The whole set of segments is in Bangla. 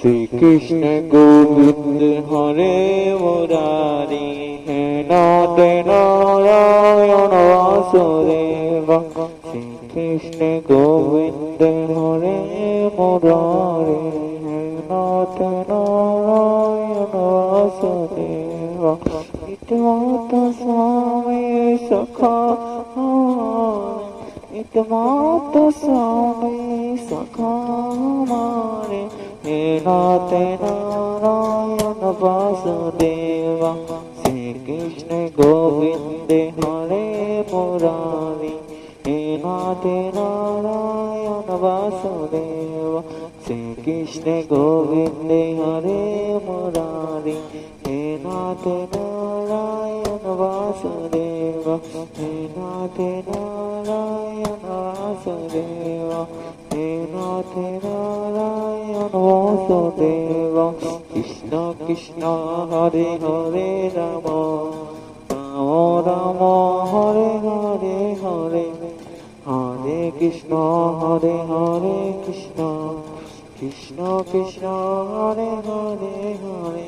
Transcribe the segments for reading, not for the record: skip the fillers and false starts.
কৃষ্ণ গোবিন্দ হরে মুরারি হে নাথ নারায়ণ বাসুদেব শ্রী কৃষ্ণ গোবিন্দ হরে মুরারি হে নাথ নারায়ণ বাসুদেব ইতমাত স্বামী সখা ইতমাত স্বামী সখা মারে হে নাথ নারায়ণ বাসুদেব শ্রী কৃষ্ণ গোবিন্দ হরে মুরারি হে নাথ নারায়ণ বাসুদেব শ্রী কৃষ্ণ গোবিন্দ হরে মুরারি হে নাথ নারায়ণ বাসুদেব হে নাথ নারায়ণ বাসুদেব হে নাথ নারায়ণ বাসুদেব কৃষ্ণ কৃষ্ণ হরে হরে রাম রাম রাম হরে হরে হরে হরে কৃষ্ণ হরে হরে কৃষ্ণ কৃষ্ণ কৃষ্ণ হরে হরে হরে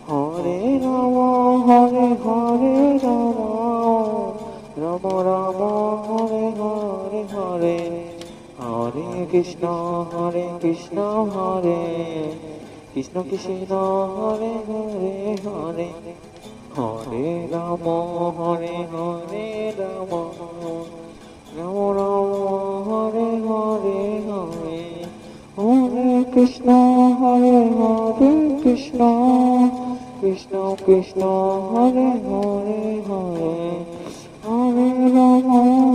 হরে রাম হরে হরে রাম রাম রাম হরে হরে হরে হরে কৃষ্ণ হরে কৃষ্ণ হরে কৃষ্ণ কৃষ্ণ হরে হরে হরে হরে রাম হরে হরে রাম রাম রাম হরে হরে হরে হরে কৃষ্ণ হরে হরে কৃষ্ণ কৃষ্ণ কৃষ্ণ হরে হরে হরে হরে রাম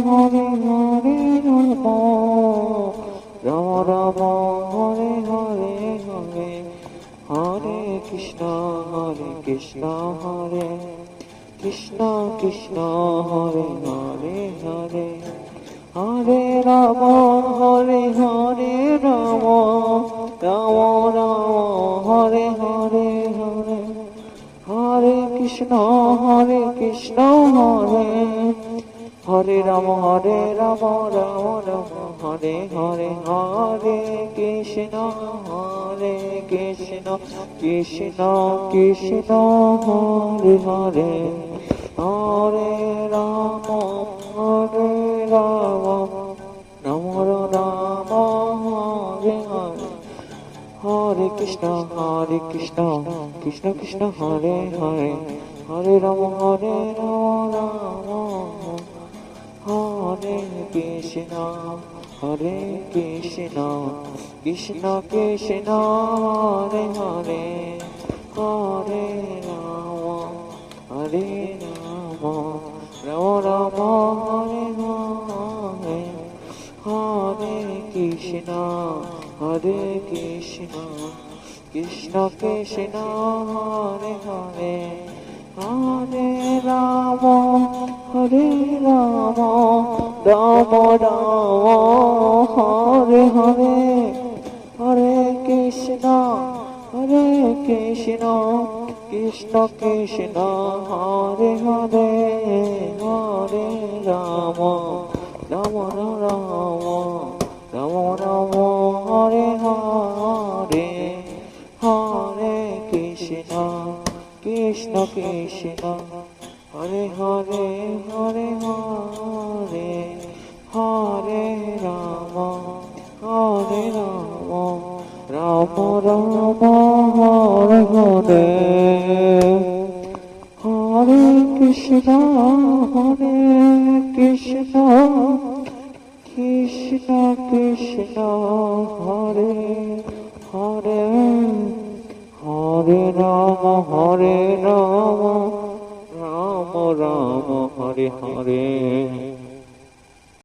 হরে হরে রাম রাম রাম হরে হরে হরে হরে কৃষ্ণ হরে কৃষ্ণ হরে কৃষ্ণ কৃষ্ণ হরে হরে হরে হরে রাম হরে হরে রাম রাম রাম হরে হরে হরে হরে কৃষ্ণ হরে কৃষ্ণ হরে হরে রাম রাম রাম হরে হরে হরে কৃষ্ণ কৃষ্ণ কৃষ্ণ হরে হরে হরে রাম হরে রাম রাম রাম হরে হরে হরে কৃষ্ণ কৃষ্ণ কৃষ্ণ হরে হরে হরে রাম রাম হরে কৃষ্ণ কৃষ্ণ কৃষ্ণ হরে হরে হরে রাম রাম রাম হরে হরে হরে কৃষ্ণ কৃষ্ণ কৃষ্ণ হরে হরে হরে রাম রাম রাম হরে হরে হরে কৃষ্ণ কৃষ্ণ কৃষ্ণ হরে হরে হরে রাম রাম রাম হরে হরে হরে কৃষ্ণ কৃষ্ণ হরে হরে হরে হরে হরে রাম রাম রাম হরে হরে হরে কৃষ্ণ কৃষ্ণ কৃষ্ণ হরে হরে হরে রাম রাম রাম হরে হরে